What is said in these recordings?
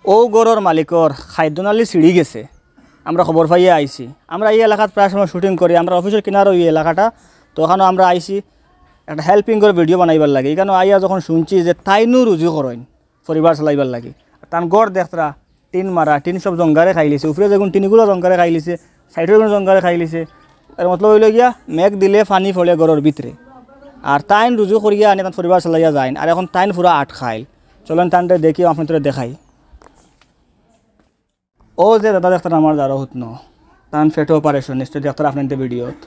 ও গরর মালিকর খাদ্যনালী ছিঁড়ি গেছে। আমরা খবর পাইয়ে আইছি। আমরা এই এলাকাত প্রায় সময় শুটিং করি, আমরা অফিসের কিনারও এই এলাকাটা, তো ওখানেও আমরা আইছি একটা হেল্পিং করে ভিডিও বানাইবার লাগে। এখানে আইয়া যখন শুনছি যে তাইনও রুজি করেন পরিবার চালাইবার লাগে, তার গড় দেখতরা টিন মারা, টিন সব জঙ্গারে খাই লিছে, উপরে যেগুন টিনগুলো জঙ্গারে খাই লিছে, সাইডের কোনো জঙ্গারে খাই লিছে। এর মতলব হইল গিয়া মেঘ দিলে পানি ফলে গড়ের ভিতরে, আর তাইন রুজু করিয়া আনি তার পরিবার চালাইয়া যায়। আর এখন তাইন পুরা আট খাইল। চলেন টানটা দেখি আপনাদের দেখাই। ও যে দাদা দেখতেন আমার দ্বারা হত ন, তান ফেটো অপারেশন নিশ্চয় দেখতেন আপনাদের ভিডিওত।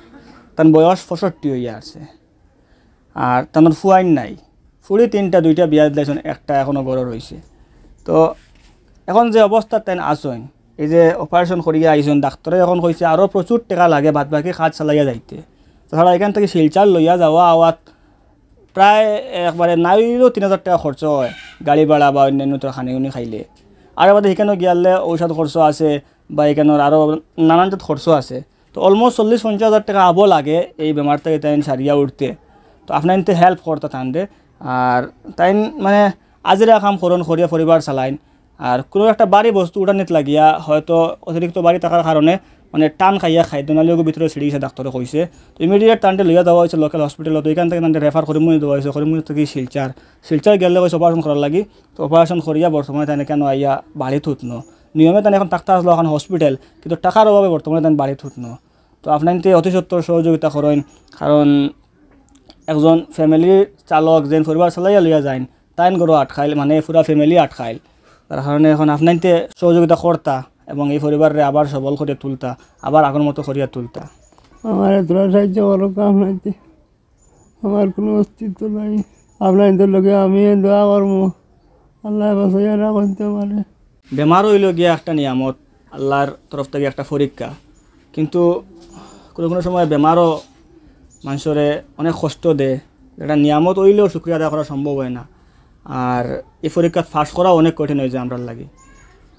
তার বয়স 65 হইয়া আছে, আর তার ফুয়াইন নাই। ফুড়ি 3টা 2টা বিয়া দিয়েছেন, একটা এখনও বড় রয়েছে। তো এখন যে অবস্থা তাই আসেন, এই যে অপারেশন করিয়া আইসেন, ডাক্তারে এখন কইছে আরও প্রচুর টাকা লাগে বাদ বাকি কাজ চালাইয়া যাইতে। তাছাড়া এখান থেকে শিলচার লইয়া যাওয়া আওয়াত প্রায় একবারে নাইলেও 3000 টাকা খরচ হয়, গাড়ি ভাড়া বা অন্যান্য তো খানি উনি খাইলে। আর আমাদের এখানেও গিয়ালে ঔষধ খরচ আছে, বা এখানের আরও নানান খরচ আছে। তো অলমোস্ট 40-50 হাজার টাকা আবো লাগে এই বেমার থেকে তাই সারিয়া উঠতে। তো আপনার এতে হেল্প করতে থানতে, আর তাই মানে আজিরা কাম করুন করিয়া পরিবার চালাইন। আর কোনো একটা বাড়ি বস্তু উঠানিত লাগিয়া হয়তো অতিরিক্ত বাড়ি থাকার কারণে মানে টান খাইয়া খাদ্যনালীর ভিতরে ছিঁড়ি গেছে, ডাক্তারে কইছে। তো ইমিডিয়েট টানটে লইয়া দেওয়া হয়েছে লোকাল হসপিটালত, ওইখান থেকে তান্তে রেফার করিমুনি দেওয়া হয়েছে। করিমুনি থেকে শিলচার গেলে কইছে অপারেশন করার লাগি। তো অপারেশন করিয়া বর্তমানে তাই কেন আইয়া বাড়ি থুতন নিয়মে তাই এখন ডাক্তার আসলো এখন হসপিটাল, কিন্তু টাকার অভাবে বর্তমানে তাই বাড়ি থুতন। তো আপনার অতি সত্তর সহযোগিতা করেন, কারণ একজন ফ্যামিলির চালক যেন পরিবার চালাইয়া লইয়া যায় তাইন গরু আট খাইল, মানে পুরা ফ্যামিলি আট খাইল। তার কারণে এখন আপনাইতে সহযোগিতা করতা এবং এই পরিবারে আবার সবল করে তুলতা, আবার আগের মতো করিয়া তুলতা। আমার তোরা সাহায্য করো, কাম নাইতে আমার কোনো অস্তিত্ব নাই। আপনাদের লোকে আমি দোয়া করবো, আল্লাহ বাসাইয়া না করতে পারে। বেমার হইল গিয়া একটা নিয়ামত, আল্লাহর তরফ থেকে একটা পরীক্ষা। কিন্তু কোনো কোনো সময় বেমারও মানুষরে অনেক কষ্ট দেয়, এটা নিয়ামত হইলেও শুক্রিয়া আদায় করা সম্ভব হয় না। আর এই পরীক্ষা ফাঁস করা অনেক কঠিন হয়ে যায় আমরার লাগে।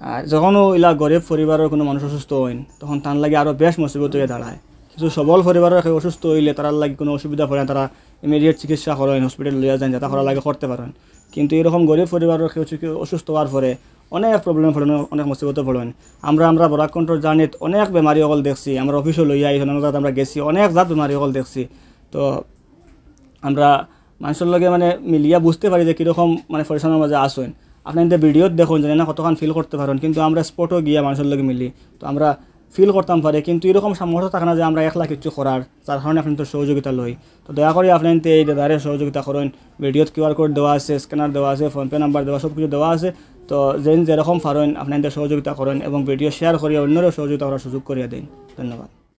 আর যখনও ইলা গরিব পরিবারের কোনো মানুষ অসুস্থ হইন, তখন তার লাগে আরও বেশ মুসিবত হয়ে দাঁড়ায়। কিছু সবল পরিবারের কেউ অসুস্থ হইলে তার লাগে কোনো অসুবিধা পড়ে, তারা ইমিডিয়েট চিকিৎসা করেন, হসপিটাল লইয়া যান, যাতে করা লাগে করতে পারেন। কিন্তু এরকম গরিব পরিবারের কেউ অসুস্থ হওয়ার পরে অনেক প্রবলেম পড়েন, অনেক মুসিবতে পড়েন। আমরা বরাক কন্ট্রোল জার্নিত অনেক বেমারি অকল দেখছি, আমরা অফিসও লইয়া এই জাত আমরা গেছি, অনেক জাত বেমারি অকল দেখছি। তো আমরা মানুষের লগে মানে মিলিয়া বুঝতে পারি যে কীরকম মানে পরিশ্রমের মাঝে আসেন। আপনি এতে ভিডিওত দেখুন জানি না কতক্ষণ ফিল করতে পারেন, কিন্তু আমরা স্পটও গিয়া মানুষের লগে মিলি তো আমরা ফিল করতাম পারে। কিন্তু এরকম সামর্থ্য থাকে না যে আমরা একলা কিছু করার, যার কারণে আপনি তো সহযোগিতা লই। তো দয়া করে আপনি এই দাদারে সহযোগিতা করেন। ভিডিওত QR কোড দেওয়া আছে, স্ক্যানার দেওয়া আছে, ফোনপে নাম্বার দেওয়া, সব কিছু দেওয়া আছে। তো যেরকম পারেন আপনি সহযোগিতা করেন এবং ভিডিও শেয়ার করিয়া অন্যরাও সহযোগিতা করার সুযোগ করিয়া দিন। ধন্যবাদ।